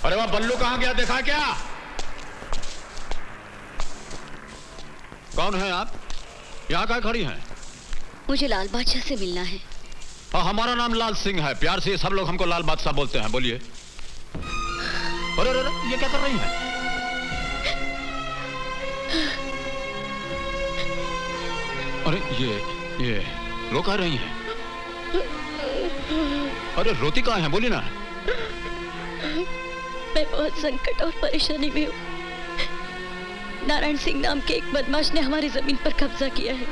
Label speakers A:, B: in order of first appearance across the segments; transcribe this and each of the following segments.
A: अरे वह बल्लू कहां गया, देखा क्या? कौन है आप? यहाँ कहाँ खड़ी हैं?
B: मुझे लाल बादशाह से मिलना है।
A: हमारा नाम लाल सिंह है, प्यार से सब लोग हमको लाल बादशाह बोलते हैं। बोलिए। अरे अरे ये क्या कर रही हैं? अरे ये रो कह रही हैं? अरे रोती कहाँ है, बोली ना।
B: मैं बहुत संकट और परेशानी में हूँ। नारायण सिंह नाम के एक बदमाश ने हमारी जमीन पर कब्जा किया है।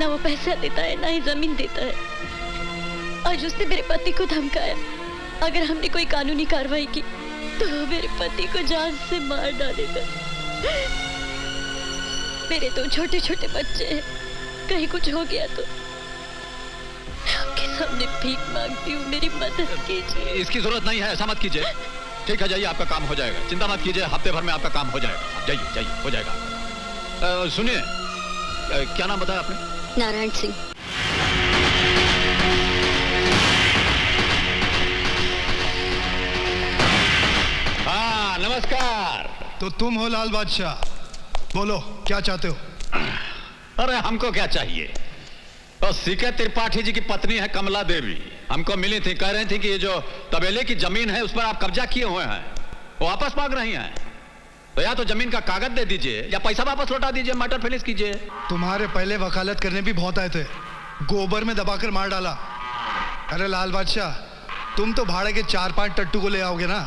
B: ना वो पैसा देता है, ना ही जमीन देता है। आज उसने मेरे पति को धमकाया, अगर हमने कोई कानूनी कार्रवाई की तो वो मेरे पति को जान से मार डालेगा। मेरे 2 छोटे छोटे बच्चे हैं, कहीं कुछ हो गया तो आपके सामने भीख मांगती हूँ, मेरी मदद कीजिए।
A: इसकी जरूरत नहीं है, ऐसा मत कीजिए। ठीक है, जाइए, आपका काम हो जाएगा, चिंता मत कीजिए, हफ्ते भर में आपका काम हो जाएगा। जाइए जाइए, हो जाएगा। सुनिए, क्या नाम बताया आपने?
B: नारायण सिंह।
A: हाँ, नमस्कार।
C: तो तुम हो लाल बादशाह, बोलो क्या चाहते हो?
A: अरे हमको क्या चाहिए? तो सीके त्रिपाठी जी की पत्नी है कमला देवी, हमको मिली थी, कह रही थी कि ये जो तबेले की जमीन है उस पर आप कब्जा किए हुए हैं, वो वापस मांग रही हैं। तो या तो जमीन का कागज दे दीजिए या पैसा वापस लौटा दीजिए, मैटर फिनिश कीजिए।
C: तुम्हारे पहले वकालत करने भी बहुत आए थे, गोबर में दबाकर मार डाला। अरे लाल बादशाह, तुम तो भाड़े के 4-5 टट्टू को ले आओगे ना।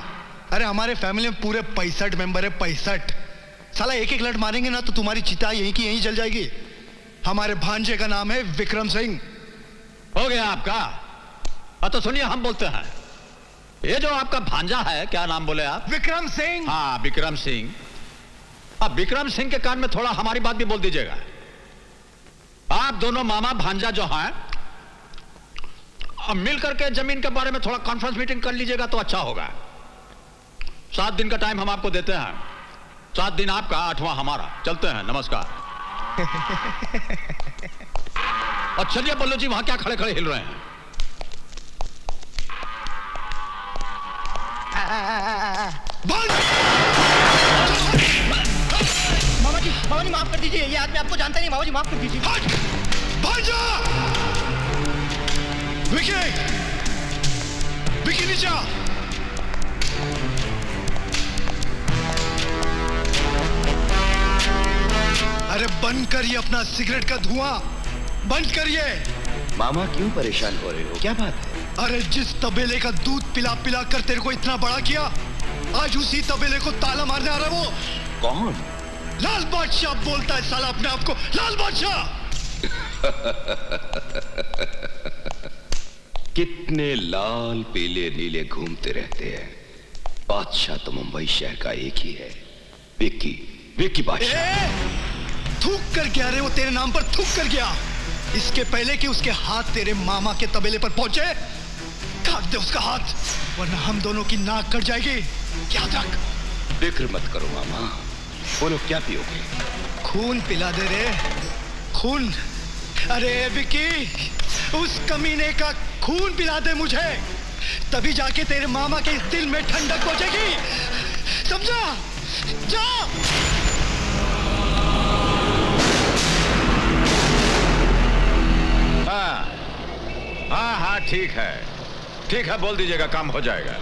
C: अरे हमारे फैमिली में पूरे 65 मेंबर है, 65। साला एक लट मारेंगे ना तो तुम्हारी चिता यहीं की यहीं जल जाएगी। हमारे भांजे का नाम है विक्रम सिंह।
A: हो गया आपका? तो सुनिए, हम बोलते हैं, ये जो आपका भांजा है, क्या नाम बोले आप?
C: विक्रम सिंह।
A: हाँ, विक्रम सिंह। अब विक्रम सिंह के कान में थोड़ा हमारी बात भी बोल दीजिएगा। आप दोनों मामा भांजा जो हैं, अब मिल करके जमीन के बारे में थोड़ा कॉन्फ्रेंस मीटिंग कर लीजिएगा तो अच्छा होगा। 7 दिन का टाइम हम आपको देते हैं, 7 दिन आपका, 8वां हमारा। चलते हैं, नमस्कार। और चलिए बल्लू जी, वहां क्या खड़े खड़े हिल रहे हैं?
D: मामा जी माफ कर दीजिए, ये आदमी आपको जानता नहीं। मामा जी माफ कर दीजिए।
C: भांजा! विकी नीचे आ। अरे बंद करिए अपना सिगरेट का धुआं, बंद करिए।
E: मामा क्यों परेशान हो रहे हो, क्या बात है?
C: अरे जिस तबेले का दूध पिला पिला कर तेरे को इतना बड़ा किया, आज उसी तबेले को ताला मारने आ रहा है। वो
E: कौन?
C: लाल बादशाह बोलता है साला अपने आप को, लाल बादशाह।
E: कितने लाल पीले नीले घूमते रहते हैं, बादशाह तो मुंबई शहर का एक ही है, विक्की बादशाह।
C: थूक कर गया रे, वो तेरे नाम पर थूक कर गया। इसके पहले कि उसके हाथ तेरे मामा के तबेले पर पहुंचे, काट दे उसका हाथ, वरना हम दोनों की नाक कट जाएगी, याद रख।
E: फिक्र मत करो मामा, बोलो क्या पियोगे?
C: खून पिला दे रे, खून। अरे विकी, उस कमीने का खून पिला दे मुझे, तभी जाके तेरे मामा के इस दिल में ठंडक पहुंचेगी, समझा? जा।
A: हाँ, ठीक है, बोल दीजिएगा, काम हो जाएगा।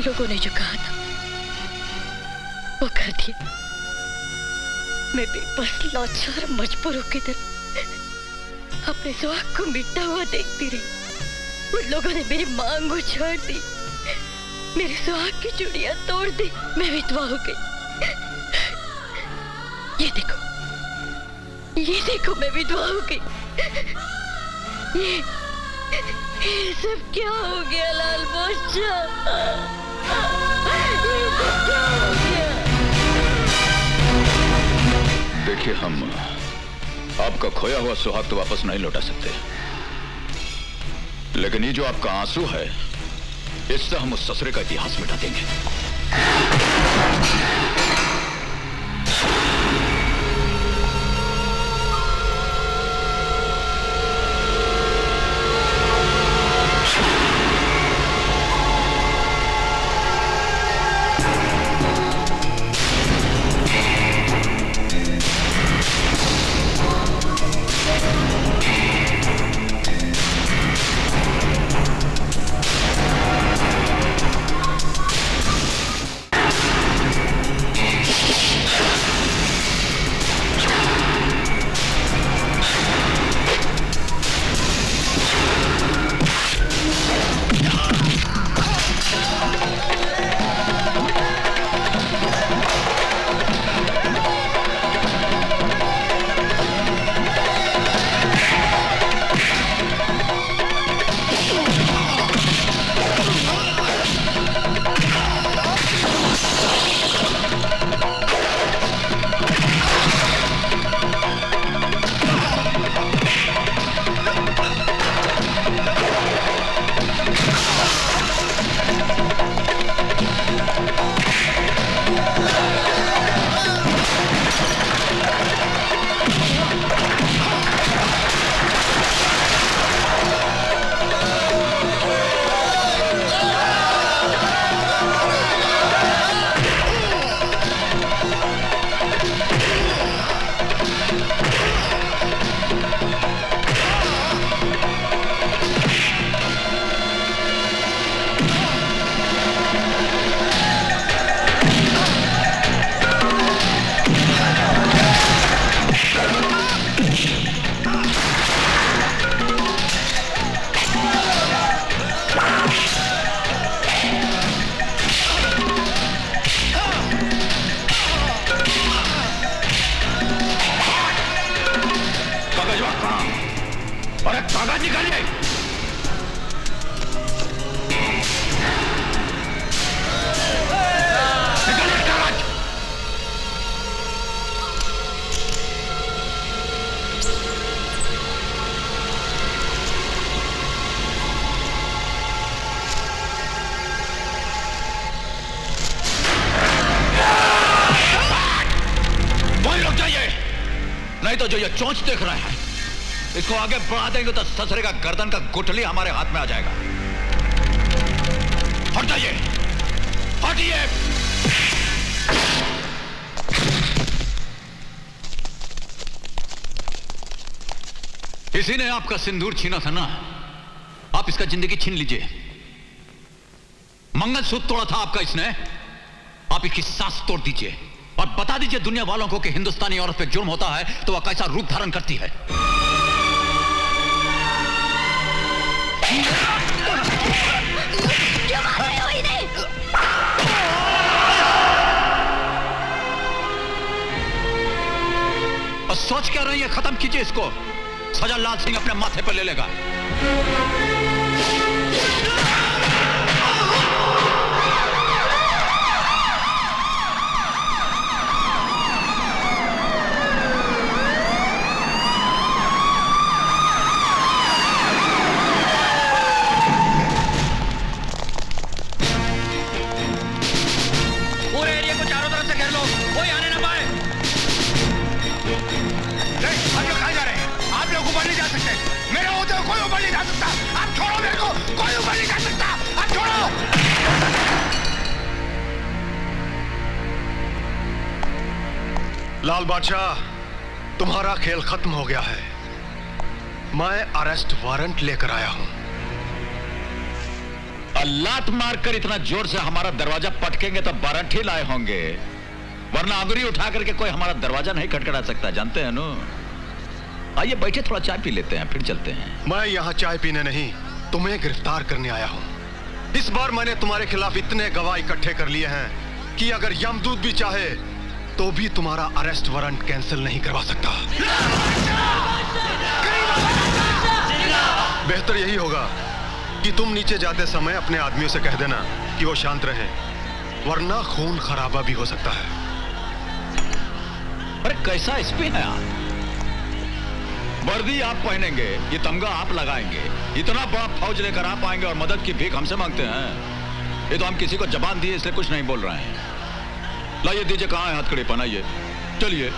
B: लोगों ने जो कहा था वो कर दिया। मैं बेबस, लाचार, मजबूर होकर अपने सुहाग को मिटता हुआ देखती रही। उन लोगों ने मेरी मांग उछाड़ दी, मेरी सुहाग की चूड़ियां तोड़ दी, मैं विधवा हो गई। ये देखो, ये देखो मैं विधवा हो गई। ये सब क्या हो गया लाल बादशाह? ये सब क्या हो गया?
A: देखिए, हम आपका खोया हुआ सुहाग तो वापस नहीं लौटा सकते, लेकिन ये जो आपका आंसू है, इससे हम उस ससुरे का इतिहास मिटा देंगे। नहीं तो जो ये चोंच देख रहे हैं, इसको आगे बढ़ा देंगे तो ससुरे का गर्दन का गुठली हमारे हाथ में आ जाएगा। हट जाइए, हटिए। इसी ने आपका सिंदूर छीना था ना, आप इसका जिंदगी छीन लीजिए। मंगलसूत्र तोड़ा था आपका इसने, आप इसकी सांस तोड़ दीजिए और बता दीजिए दुनिया वालों को कि हिंदुस्तानी औरत पे जुर्म होता है तो वह कैसा रूप धारण करती है। और सोच क्या रही है, खत्म कीजिए इसको। सजा लाल सिंह अपने माथे पर ले लेगा।
F: लाल बादशाह, तुम्हारा खेल खत्म हो गया है। मैं अरेस्ट वारंट लेकर आया हूं।
A: लात मारकर इतना जोर से हमारा दरवाजा पटकेंगे तो वारंट ही लाए होंगे, वरना अंगुली उठा करके कोई हमारा दरवाजा नहीं खटखटा सकता, जानते हैं नो। आइए बैठे, थोड़ा चाय पी लेते हैं, फिर चलते हैं।
F: मैं यहां चाय पीने नहीं, तुम्हें गिरफ्तार करने आया हूं। इस बार मैंने तुम्हारे खिलाफ इतने गवाह इकट्ठे कर लिए हैं कि अगर यमदूत भी चाहे तो भी तुम्हारा अरेस्ट वारंट कैंसिल नहीं करवा सकता। बेहतर यही होगा कि तुम नीचे जाते समय अपने आदमियों से कह देना कि वो शांत रहें, वरना खून खराबा भी हो सकता है।
A: अरे कैसा एसपी है आप? वर्दी आप पहनेंगे, ये तमगा आप लगाएंगे, इतना बड़ा फौज लेकर आप आएंगे और मदद की भीख हमसे मांगते हैं। ये तो हम किसी को जबान दिए इसलिए कुछ नहीं बोल रहे हैं। लाइए दीजिए, कहाँ है हथकड़ी, पहनाइए, चलिए।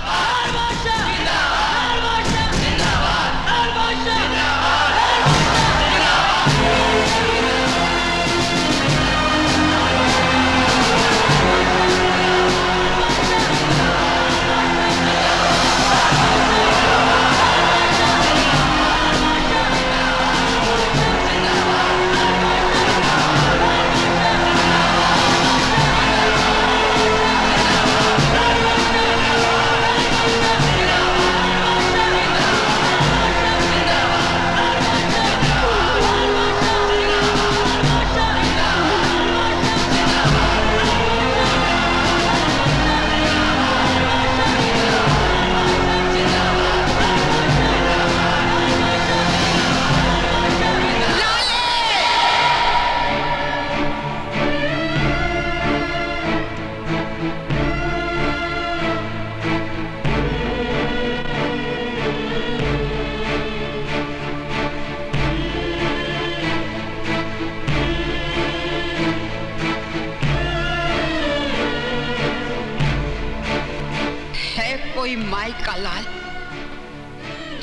G: कोई माई का लाल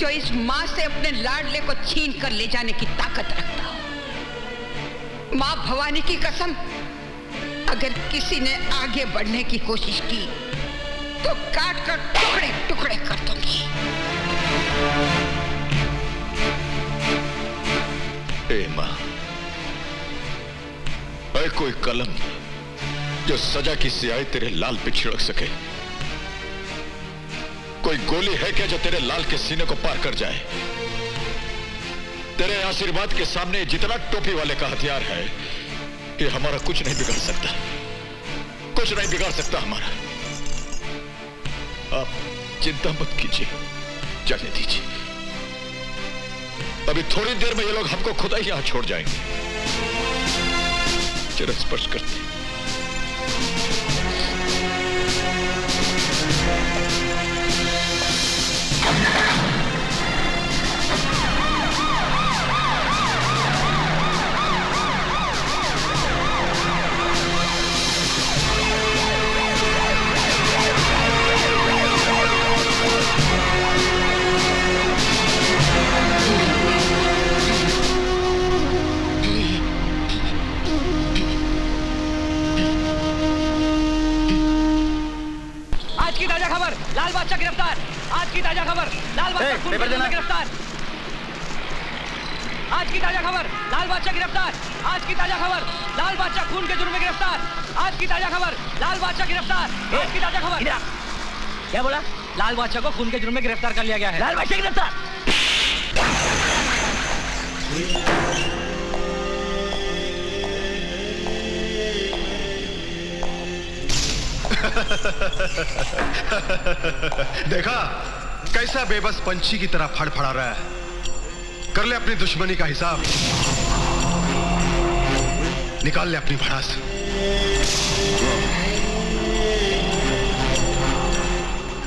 G: जो इस मां से अपने लाडले को छीन कर ले जाने की ताकत रखता हो। मां भवानी की कसम, अगर किसी ने आगे बढ़ने की कोशिश की तो काट कर टुकड़े टुकड़े कर दूंगी।
A: ए मां, ऐ कोई कलम जो सजा की स्याही तेरे लाल पे छिड़क सके? कोई गोली है क्या जो तेरे लाल के सीने को पार कर जाए? तेरे आशीर्वाद के सामने जितना टोपी वाले का हथियार है, ये हमारा कुछ नहीं बिगाड़ सकता, कुछ नहीं बिगाड़ सकता हमारा। आप चिंता मत कीजिए, जाने दीजिए। अभी थोड़ी देर में ये लोग हमको खुदा ही यहां छोड़ जाएंगे। जरा स्पर्श करते हैं।
D: लाल बादशाह गिरफ्तार। आज की ताजा खबर, लाल बादशाह खून के जुर्म में गिरफ्तार। आज की ताजा खबर, लाल बादशाह गिरफ्तार। आज की ताजा खबर, लाल बादशाह खून के जुर्म में गिरफ्तार। आज की ताजा खबर, लाल बादशाह गिरफ्तार। आज की ताजा खबर। क्या बोला? लाल बादशाह को खून के जुर्म में गिरफ्तार कर लिया गया है। लाल बादशाह गिरफ्तार।
F: देखा कैसा बेबस पंछी की तरह फड़फड़ा रहा है। कर ले अपनी दुश्मनी का हिसाब, निकाल ले अपनी भड़ास।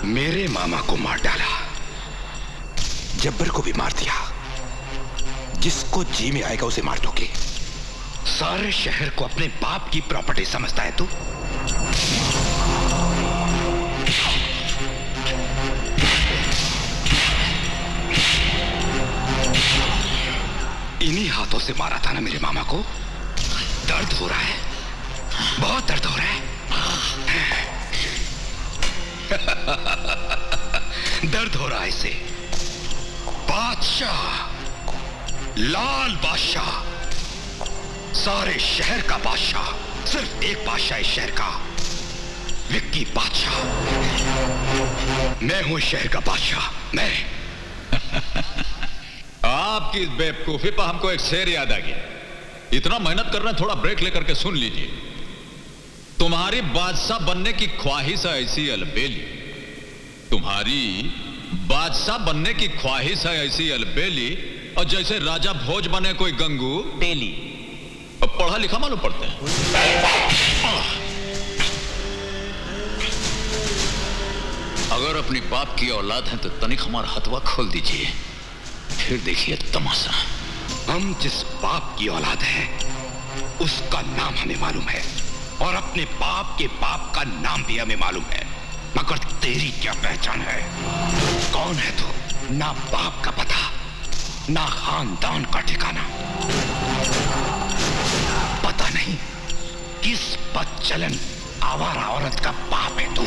E: मेरे मामा को मार डाला, जब्बर को भी मार दिया। जिसको जी में आएगा उसे मार दोगे। सारे शहर को अपने बाप की प्रॉपर्टी समझता है तू? इन्हीं हाथों से मारा था ना मेरे मामा को। दर्द हो रहा है, बहुत दर्द हो रहा है। दर्द हो रहा है इसे। बादशाह, लाल बादशाह, सारे शहर का बादशाह, सिर्फ एक बादशाह इस शहर का, विक्की बादशाह। मैं हूं शहर का बादशाह, मैं।
A: आपकी इस बेवकूफी पर हमको एक शेर याद आ गया। इतना मेहनत कर रहे हैं, थोड़ा ब्रेक लेकर के सुन लीजिए। तुम्हारी बादशाह बनने की ख्वाहिश है ऐसी अलबेली, तुम्हारी बादशाह बनने की ख्वाहिश है ऐसी अलबेली, और जैसे राजा भोज बने कोई गंगू
D: बेली।
A: अब पढ़ा लिखा मालूम पड़ते हैं। अगर अपनी बाप की औलाद है तो तनिक हमारा हथवा खोल दीजिए, फिर देखिए तमाशा।
E: हम जिस बाप की औलाद हैं, उसका नाम हमें मालूम है, और अपने बाप के बाप का नाम भी हमें मालूम है, मगर तेरी क्या पहचान है? कौन है तू? ना बाप का पता, ना खानदान का ठिकाना, पता नहीं किस बदचलन आवारा औरत का बाप है तू।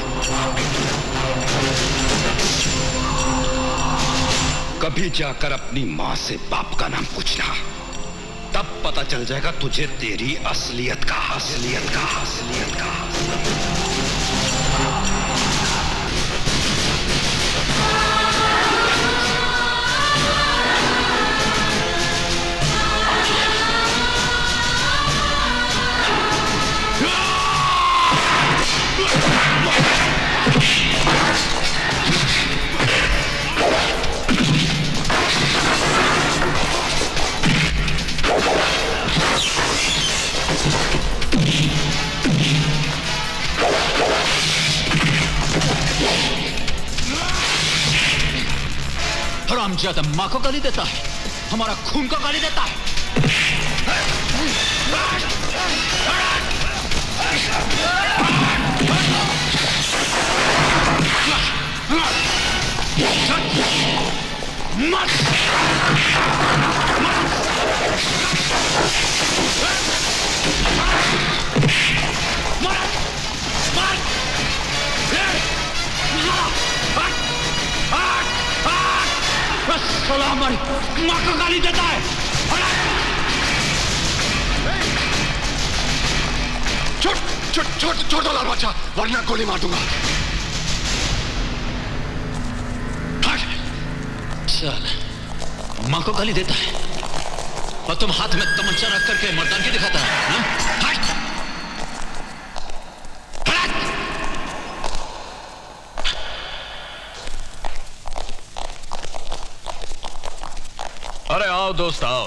E: कभी जाकर अपनी मां से बाप का नाम पूछना, तब पता चल जाएगा तुझे तेरी असलियत का।
A: हरामजादा मां को गाली देता है, हमारा खून को गाली देता है। हमारी मां को गाली देता है।
F: छोड़ दो लाल बादशाह, वरना गोली मार दूंगा।
A: चल, मां को गाली देता है और तुम हाथ में तमंचा रख करके मर्दानगी दिखाता है।
F: अरे आओ दोस्त आओ,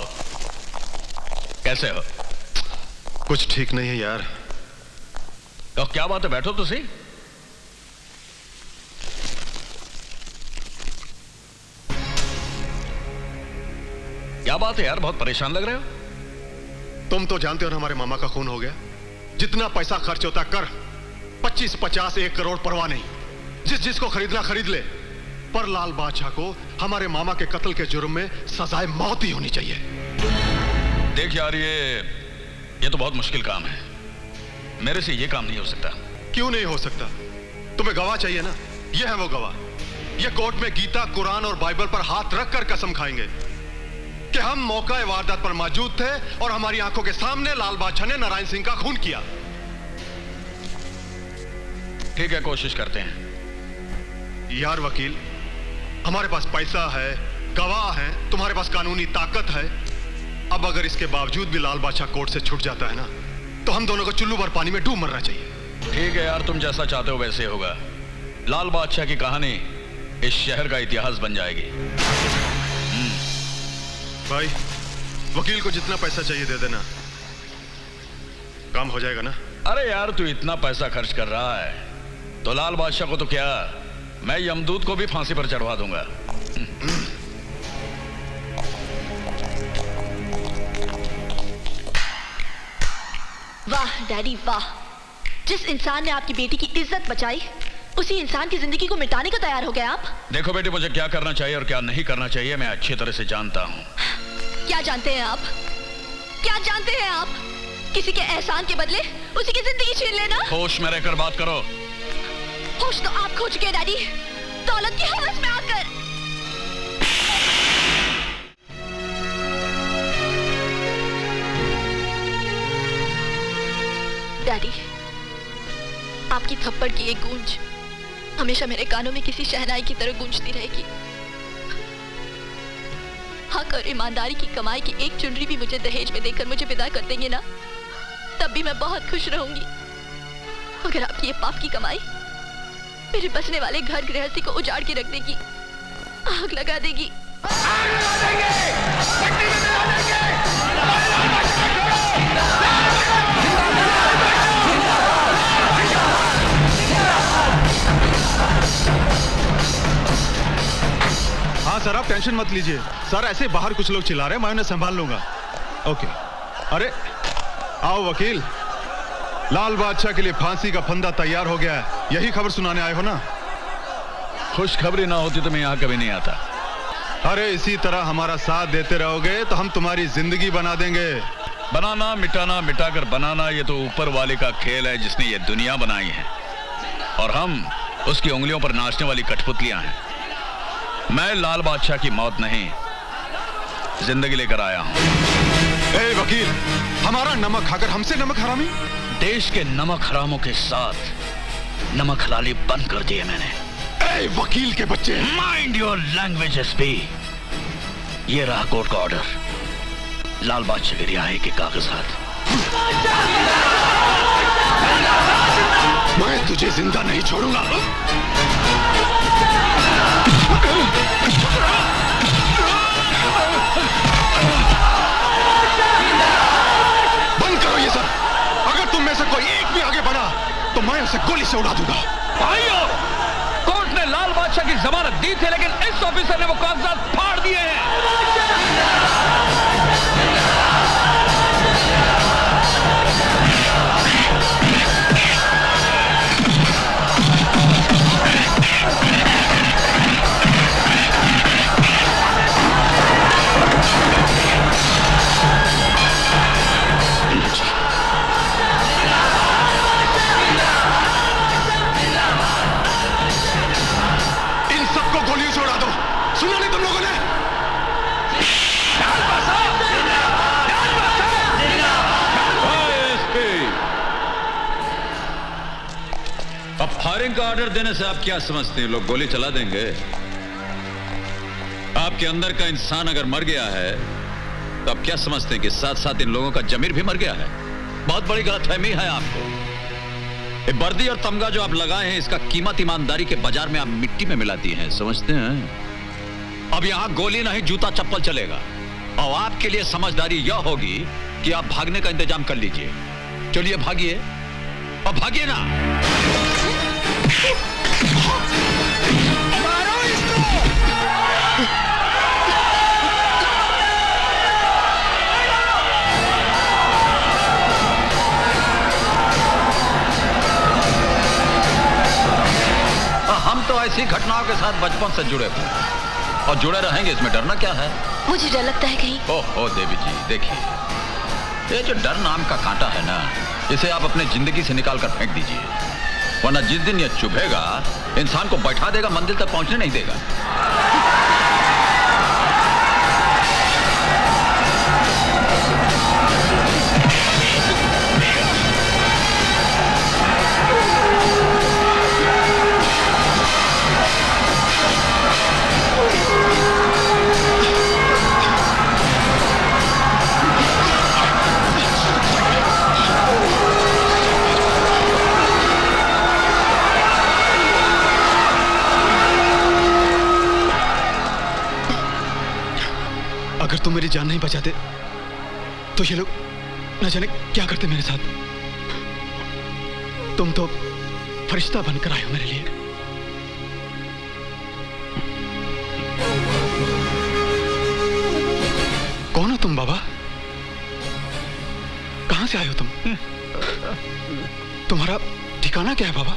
F: कैसे हो? कुछ ठीक नहीं है यार।
A: तो क्या बात है, बैठो तो सही।
F: क्या बात है यार, बहुत परेशान लग रहे हो। तुम तो जानते हो ना हमारे मामा का खून हो गया। जितना पैसा खर्च होता कर, 25, 50, 1 करोड़ परवाह नहीं, जिसको खरीदना खरीद ले, पर लाल बादशाह को हमारे मामा के कत्ल के जुर्म में सजाए मौत ही होनी चाहिए।
H: देख यार, ये तो बहुत मुश्किल काम है, मेरे से ये काम नहीं हो सकता।
F: क्यों नहीं हो सकता? तुम्हें गवाह चाहिए ना, ये है वो गवाह। ये कोर्ट में गीता, कुरान और बाइबल पर हाथ रखकर कसम खाएंगे कि हम मौका वारदात पर मौजूद थे और हमारी आंखों के सामने लाल बादशाह ने नारायण सिंह का खून किया।
H: ठीक है, कोशिश करते हैं।
F: यार वकील, हमारे पास पैसा है, गवाह है, तुम्हारे पास कानूनी ताकत है। अब अगर इसके बावजूद भी लाल बादशाह कोर्ट से छूट जाता है ना, तो हम दोनों को चुल्लू भर पानी में डूब मरना चाहिए।
H: ठीक है यार, तुम जैसा चाहते हो वैसे होगा। लाल बादशाह की कहानी इस शहर का इतिहास बन जाएगी।
F: भाई, वकील को जितना पैसा चाहिए दे देना, काम हो जाएगा ना।
H: अरे यार, तू इतना पैसा खर्च कर रहा है तो लाल बादशाह को तो क्या, मैं यमदूत को भी फांसी पर चढ़वा दूंगा।
B: वाह डैडी वाह, जिस इंसान ने आपकी बेटी की इज्जत बचाई, उसी इंसान की जिंदगी को मिटाने को तैयार हो गए आप।
H: देखो बेटी, मुझे क्या करना चाहिए और क्या नहीं करना चाहिए मैं अच्छी तरह से जानता हूँ।
B: क्या जानते हैं आप? क्या जानते हैं आप? किसी के एहसान के बदले उसी की जिंदगी छीन लेना।
H: होश में रहकर बात करो।
B: होश तो आप खो चुके हैं डैडी, दौलत की हवस में आकर। डैडी, आपकी थप्पड़ की एक गूंज हमेशा मेरे कानों में किसी शहनाई की तरह गूंजती रहेगी। हक और ईमानदारी की कमाई की एक चुनरी भी मुझे दहेज में देकर मुझे विदा कर देंगे ना, तब भी मैं बहुत खुश रहूंगी। मगर आपकी ये पाप की कमाई मेरे बसने वाले घर गृहस्थी को उजाड़ के रख देगी, आग लगा देगी।
F: हाँ सर, आप टेंशन मत लीजिए सर, ऐसे बाहर कुछ लोग चिल्ला रहे हैं, मैं उन्हें संभाल लूंगा। ओके। अरे आओ वकील, लाल बादशाह के लिए फांसी का फंदा तैयार हो गया है, यही खबर सुनाने आए हो ना?
H: खुशखबरी ना होती तो मैं यहाँ कभी नहीं आता।
F: अरे इसी तरह हमारा साथ देते रहोगे तो हम तुम्हारी जिंदगी बना देंगे।
H: बनाना मिटाना, मिटाकर बनाना, ये तो ऊपर वाले का खेल है जिसने ये दुनिया बनाई है, और हम उसकी उंगलियों पर नाचने वाली कठपुतलियां हैं। मैं लाल बादशाह की मौत नहीं, जिंदगी लेकर आया हूं।
F: ए वकील, हमारा नमक खाकर हमसे नमक हरामी?
H: देश के नमक हरामों के साथ नमक हलाली बंद कर दिए मैंने।
F: ए वकील के बच्चे,
H: माइंड योर लैंग्वेज एसपी। ये रहा कोर्ट का ऑर्डर, लाल बादशाह की रिहाई के कागजात।
F: मैं तुझे जिंदा नहीं छोड़ूंगा। बंद करो ये सब। अगर तुम में से कोई एक भी आगे बढ़ा तो मैं उसे गोली से उड़ा दूंगा।
H: भाइयों, कोर्ट ने लाल बादशाह की जमानत दी थी, लेकिन इस ऑफिसर ने वो कागजात फाड़ दिए हैं।
F: गोलियों से उड़ा दो। सुना नहीं तुम लोगों ने?
A: अब फायरिंग का ऑर्डर देने से आप क्या समझते हैं, लोग गोली चला देंगे? आपके अंदर का इंसान अगर मर गया है तो आप क्या समझते हैं कि साथ साथ इन लोगों का जमीर भी मर गया है? बहुत बड़ी गलतफहमी है आपको। ये वर्दी और तमगा जो आप लगाए हैं, इसका कीमत ईमानदारी के बाजार में आप मिट्टी में मिलाती हैं, समझते हैं? अब यहां गोली नहीं, जूता चप्पल चलेगा। और आपके लिए समझदारी यह होगी कि आप भागने का इंतजाम कर लीजिए। चलिए भागिए, और भागिए ना।
F: मारो इसको।
A: हम तो ऐसी घटनाओं के साथ बचपन से जुड़े हुए और जुड़े रहेंगे, इसमें डरना क्या है?
B: मुझे डर लगता है कहीं।
A: ओहो देवी जी, देखिए, ये जो डर नाम का कांटा है ना, इसे आप अपने जिंदगी से निकाल कर फेंक दीजिए, वरना जिस दिन ये चुभेगा इंसान को बैठा देगा, मंजिल तक पहुंचने नहीं देगा।
C: अगर तुम मेरी जान नहीं बचाते तो ये लोग न जाने क्या करते मेरे साथ। तुम तो फरिश्ता बनकर आए हो मेरे लिए। कौन हो तुम बाबा? कहां से आए हो तुम? तुम्हारा ठिकाना क्या है बाबा?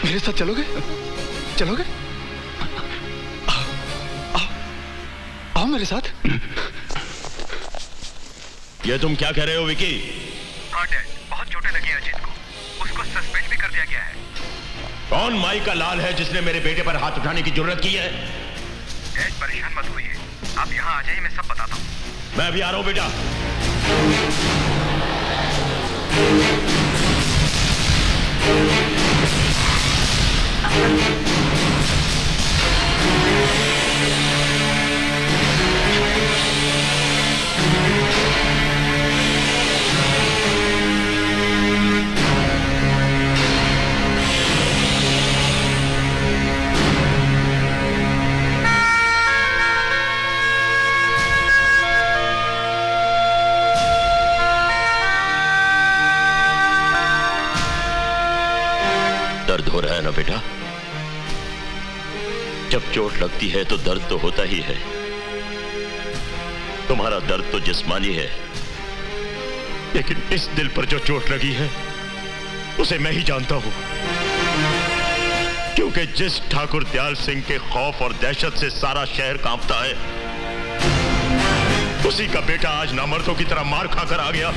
C: मेरे साथ चलोगे? चलोगे? आओ मेरे साथ।
I: ये तुम क्या कह रहे हो विकी?
J: हाँ डैड, बहुत चोटें लगी हैं अजीत को, उसको सस्पेंड भी कर दिया गया है।
I: कौन माई का लाल है जिसने मेरे बेटे पर हाथ उठाने की जरूरत की है?
J: डैड परेशान मत होइए, आप यहाँ आ जाइए, मैं सब बताता हूँ।
I: मैं अभी आ रहा हूँ बेटा। बेटा, जब चोट लगती है तो दर्द तो होता ही है। तुम्हारा दर्द तो जिस्मानी है, लेकिन इस दिल पर जो चोट लगी है उसे मैं ही जानता हूं। क्योंकि जिस ठाकुर दयाल सिंह के खौफ और दहशत से सारा शहर कांपता है, उसी का बेटा आज नामर्दों की तरह मार खाकर आ गया।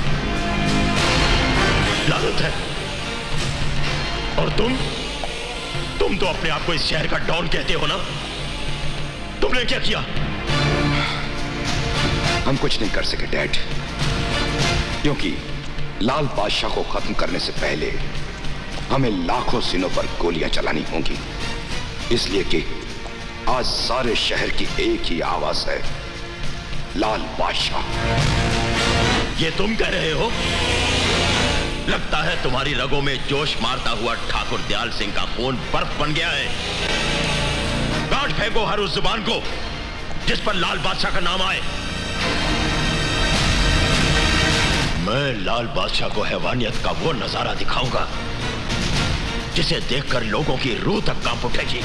I: लानत है। और तुम तो अपने आप को इस शहर का डॉन कहते हो ना? तुमने क्या किया?
E: हम कुछ नहीं कर सके डैड, क्योंकि लाल बादशाह को खत्म करने से पहले हमें लाखों सीनों पर गोलियां चलानी होंगी। इसलिए कि आज सारे शहर की एक ही आवाज है, लाल बादशाह।
I: ये तुम कह रहे हो? लगता है तुम्हारी रगों में जोश मारता हुआ ठाकुर दयाल सिंह का खून बर्फ बन गया है। काट फेंको हर उस जुबान को जिस पर लाल बादशाह का नाम आए। मैं लाल बादशाह को हैवानियत का वो नजारा दिखाऊंगा जिसे देखकर लोगों की रूह तक कांप उठेगी।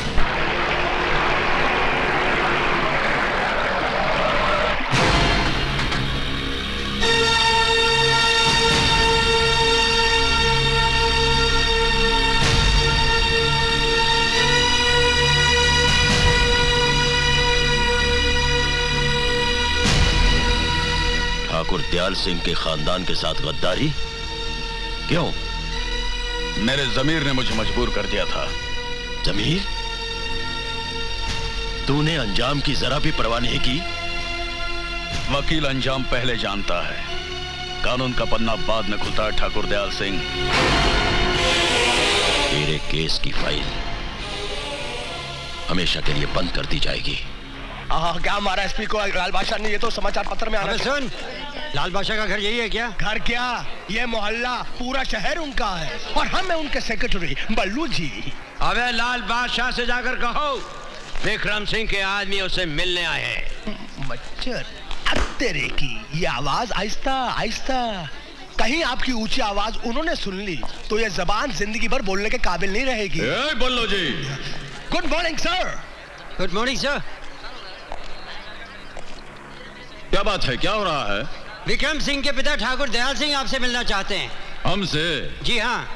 I: ठाकुर दयाल सिंह के खानदान के साथ गद्दारी क्यों?
H: मेरे जमीर ने मुझे मजबूर कर दिया था।
I: जमीर? तूने अंजाम की जरा भी परवाह नहीं की?
H: वकील अंजाम पहले जानता है, कानून का पन्ना बाद में खुलता है। ठाकुर दयाल सिंह,
I: तेरे केस की फाइल हमेशा के लिए बंद कर दी जाएगी।
F: क्या मारा एसपी को लाल बादशाह ने? ये तो समाचार पत्र में आना।
D: सुन, लाल बादशाह का घर यही है क्या?
F: घर क्या, ये मोहल्ला पूरा शहर उनका है और हम हैं उनके सेक्रेटरी बल्लू जी।
K: अबे लाल बादशाह से जाकर कहो विक्रम सिंह के आदमी उसे मिलने आए हैं।
F: मच्छर तेरे की ये आवाज आहिस्ता आहिस्ता, कहीं आपकी ऊंची आवाज उन्होंने सुन ली तो ये जबान जिंदगी भर बोलने के काबिल नहीं रहेगी।
A: Ballu ji,
F: good morning sir.
D: Good morning sir.
A: क्या बात है, क्या हो रहा है?
D: विक्रम सिंह के पिता ठाकुर दयाल सिंह आपसे मिलना चाहते हैं।
A: हमसे?
D: जी हाँ।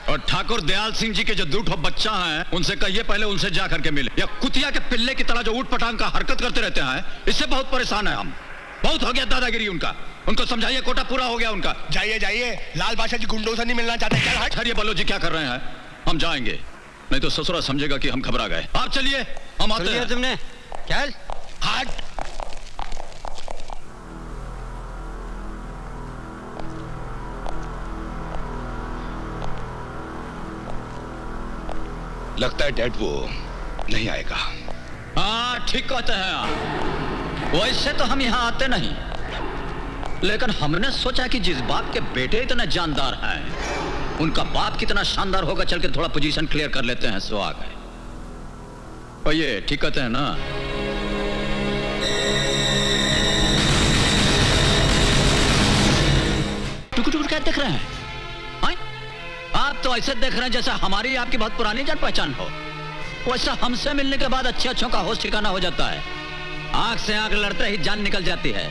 A: और ठाकुर दयाल सिंह जी के जो दूठो बच्चा हैं, उनसे कहिए पहले उनसे जा करके मिले। या कुतिया के पिल्ले की तरह जो ऊट पटांग का हरकत करते रहते हैं, इससे बहुत परेशान है हम। बहुत हो गया दादागिरी उनका, उनको समझाइए, कोटा पूरा हो गया उनका।
F: जाइए जाइए, लाल बादशाह जी गुंडों से नहीं मिलना चाहते।
A: ठहरिए बल्लू जी, क्या कर रहे हैं? हम जाएंगे, नहीं तो ससुरा समझेगा कि हम घबरा गए। आप चलिए, हम आते हैं।
D: तुमने चल
F: हट।
E: लगता है डैड वो नहीं आएगा।
A: हाँ ठीक कहते हैं आप। वैसे तो हम यहाँ आते नहीं, लेकिन हमने सोचा कि जिस बाप के बेटे इतने जानदार हैं, उनका बाप कितना शानदार होगा, चल के थोड़ा पोजीशन क्लियर कर लेते हैं। सो आ गए। और ये ठीक कहते हैं ना? टुक टुक क्या देख रहे हैं? आप तो ऐसे देख रहे हैं जैसा हमारी आपकी बहुत पुरानी जान पहचान हो। वैसा हमसे मिलने के बाद अच्छे अच्छों का होश ठिकाना हो जाता है। आंख से आंख लड़ते ही जान निकल जाती है।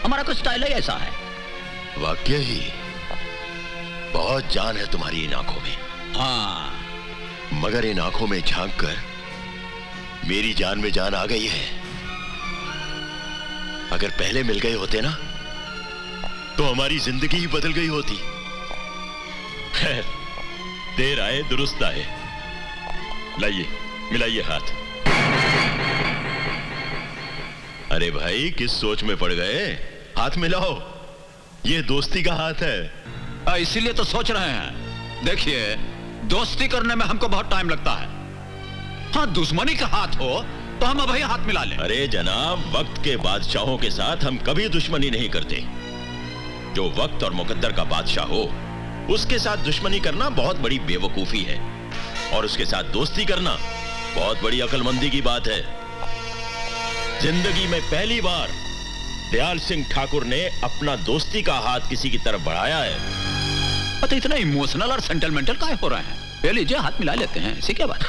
A: हमारा कुछ स्टाइल ही ऐसा है।
I: वाकई ही बहुत जान है तुम्हारी इन आंखों में।
A: हाँ,
I: मगर इन आंखों में झांक कर मेरी जान में जान आ गई है। अगर पहले मिल गए होते ना, तो हमारी जिंदगी ही बदल गई होती। खैर, देर आए दुरुस्त आए। लाइए, मिलाइए हाथ। अरे भाई, किस सोच में पड़ गए? हाथ मिलाओ, ये दोस्ती का हाथ है।
A: इसीलिए तो सोच रहे हैं। देखिए, दोस्ती करने में हमको बहुत टाइम लगता है। हाँ, दुश्मनी का हाथ हो तो हम अभी हाथ मिला लें।
I: अरे जनाब, वक्त के बादशाहों के साथ हम कभी दुश्मनी नहीं करते। जो वक्त और मुकद्दर का बादशाह हो, उसके साथ दुश्मनी करना बहुत बड़ी बेवकूफी है, और उसके साथ दोस्ती करना बहुत बड़ी अक्लमंदी की बात है। जिंदगी में पहली बार दयाल सिंह ठाकुर ने अपना दोस्ती का हाथ किसी की तरफ बढ़ाया है।
A: पता इतना इमोशनल और सेंटिमेंटल काहे हो रहे हैं? ले लीजिए, हाथ मिला लेते हैं, ऐसी क्या बात?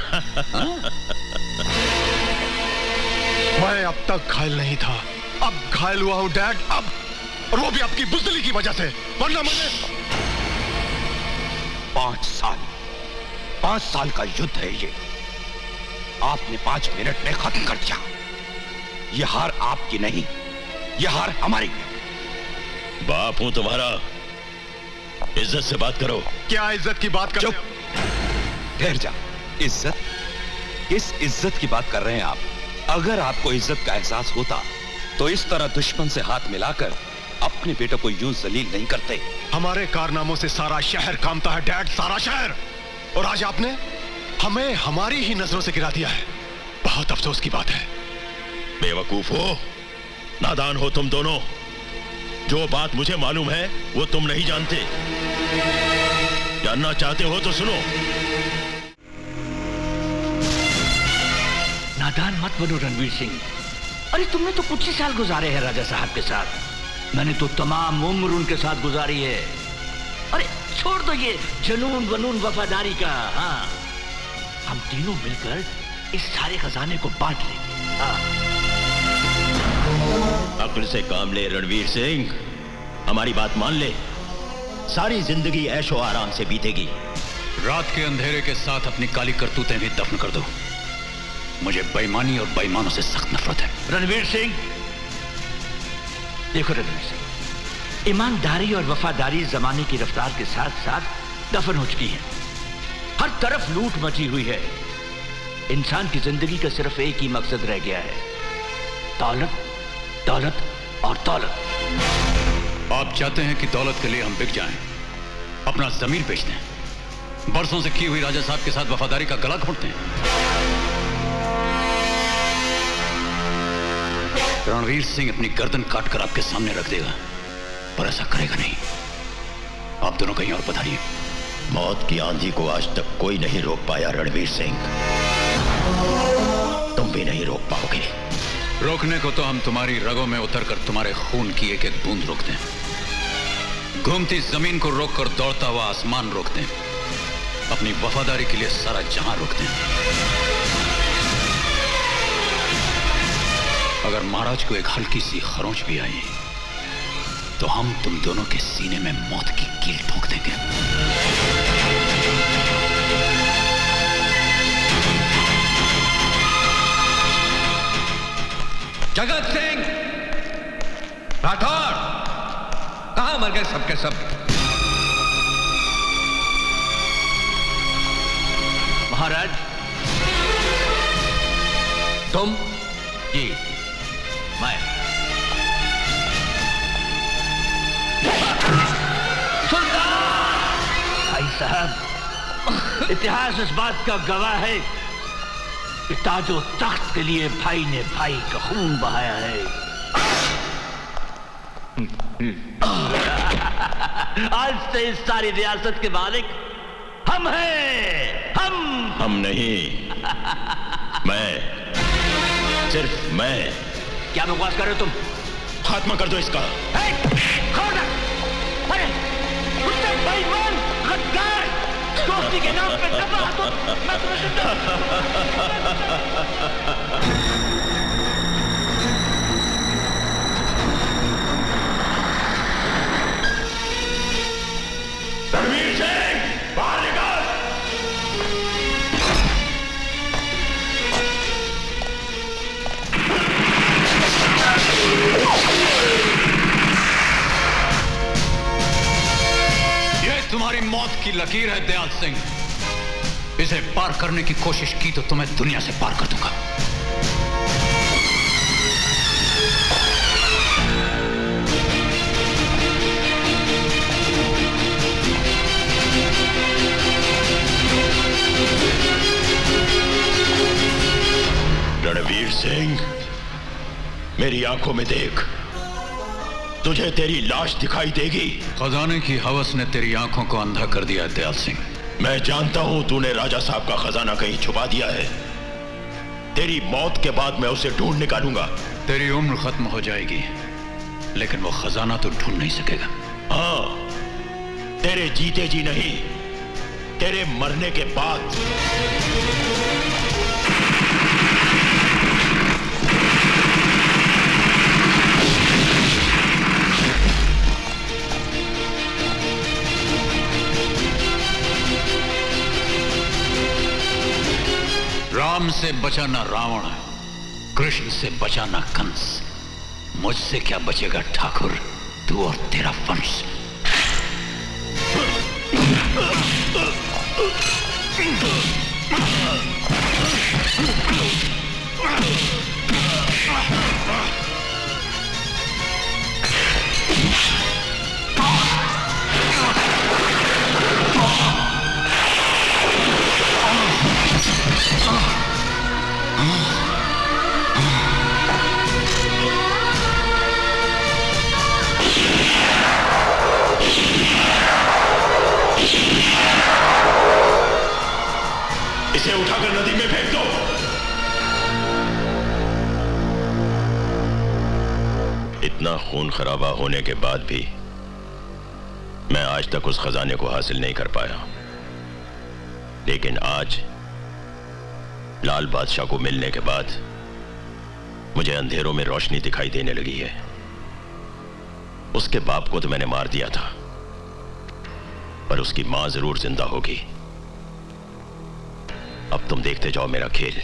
F: मैं अब तक घायल नहीं था, अब घायल हुआ हूं डैड, अब, और वो भी आपकी बुज़दिली की वजह से, वरना मैंने
E: 5 साल का युद्ध है ये। आपने 5 मिनट में खत्म कर दिया। ये हार आपकी नहीं, ये हार हमारी है।
I: बाप हूं तुम्हारा, इज्जत से बात करो।
F: क्या इज्जत की बात कर?
E: चुप, ठहर जा। इज्जत? किस इज्जत की बात कर रहे हैं आप? अगर आपको इज्जत का एहसास होता तो इस तरह दुश्मन से हाथ मिलाकर अपने बेटे को यूं जलील नहीं करते।
F: हमारे कारनामों से सारा शहर कामता है डैड, सारा शहर। और आज आपने हमें हमारी ही नजरों से गिरा दिया है। बहुत अफसोस की बात है।
I: बेवकूफ हो, नादान हो तुम दोनों। जो बात मुझे मालूम है वो तुम नहीं जानते। जानना चाहते हो तो सुनो।
K: नादान मत बनो रणवीर सिंह। अरे तुमने तो कुछ ही साल गुजारे हैं राजा साहब के साथ, मैंने तो तमाम उम्र उनके साथ गुजारी है। अरे छोड़ दो ये जुनून वनून वफादारी का। हाँ, हम तीनों मिलकर इस सारे खजाने को बांट लेंगे। हाँ।
I: अक्ल से काम ले रणवीर सिंह, हमारी बात मान ले। सारी जिंदगी ऐशो आराम से बीतेगी।
A: रात के अंधेरे के साथ अपनी काली करतूतें भी दफन कर दो। मुझे बेईमानी और बेईमानों से सख्त नफरत है।
K: रणवीर सिंह, देखो रणवीर सिंह, ईमानदारी और वफादारी जमाने की रफ्तार के साथ साथ दफन हो चुकी है। हर तरफ लूट मची हुई है। इंसान की जिंदगी का सिर्फ एक ही मकसद रह गया है, दौलत, दौलत और दौलत।
A: आप चाहते हैं कि दौलत के लिए हम बिक जाएं, अपना जमीन बेच दें, बरसों से की हुई राजा साहब के साथ वफादारी का गला घोंट दें। रणवीर सिंह अपनी गर्दन काटकर आपके सामने रख देगा, पर ऐसा करेगा नहीं। आप दोनों कहीं और पधारिए।
I: मौत की आंधी को आज तक कोई नहीं रोक पाया रणवीर सिंह, तुम भी नहीं रोक पाओगे।
A: रोकने को तो हम तुम्हारी रगों में उतरकर तुम्हारे खून की एक एक बूंद रोक दें, घूमती जमीन को रोककर दौड़ता हुआ आसमान रोक दें, अपनी वफादारी के लिए सारा जहां रोक दें। अगर महाराज को एक हल्की सी खरोंच भी आई तो हम तुम दोनों के सीने में मौत की कील ठोक देंगे।
K: जगत सिंह राठौर, कहां मर गए सबके सब? महाराज, तुम? जी, मैं। सुल्तान! भाई साहब, इतिहास इस बात का गवाह है कि ताजो तख्त के लिए भाई ने भाई का खून बहाया है। आज से इस सारी रियासत के मालिक हम हैं। हम
I: नहीं, मैं, सिर्फ मैं।
K: क्या बकवास कर रहे हो तुम?
I: खात्मा कर दो इसका।
K: अरे कुत्ते, बेईमान, गद्दार, दोस्ती के नाम पे तबाह तो मैं
I: रणवीर सिंह, बाहर निकल।
A: ये तुम्हारी मौत की लकीर है दयाल सिंह। इसे पार करने की कोशिश की तो तुम्हें दुनिया से पार कर दूंगा।
I: रणवीर सिंह, मेरी आंखों में देख, तुझे तेरी लाश दिखाई देगी।
A: खजाने की हवस ने तेरी आंखों को अंधा कर दिया है दयाल सिंह।
I: मैं जानता हूं तूने राजा साहब का खजाना कहीं छुपा दिया है। तेरी मौत के बाद मैं उसे ढूंढ निकालूंगा।
A: तेरी उम्र खत्म हो जाएगी, लेकिन वो खजाना तो ढूंढ नहीं सकेगा।
I: हाँ, तेरे जीते जी नहीं, तेरे मरने के बाद।
A: राम से बचाना रावण, कृष्ण से बचाना कंस, मुझसे क्या बचेगा ठाकुर, तू और तेरा वंश।
I: इसे उठाकर नदी में फेंक दो। इतना खून खराबा होने के बाद भी मैं आज तक उस खजाने को हासिल नहीं कर पाया, लेकिन आज लाल बादशाह को मिलने के बाद मुझे अंधेरों में रोशनी दिखाई देने लगी है। उसके बाप को तो मैंने मार दिया था, पर उसकी मां जरूर जिंदा होगी। अब तुम देखते जाओ मेरा खेल।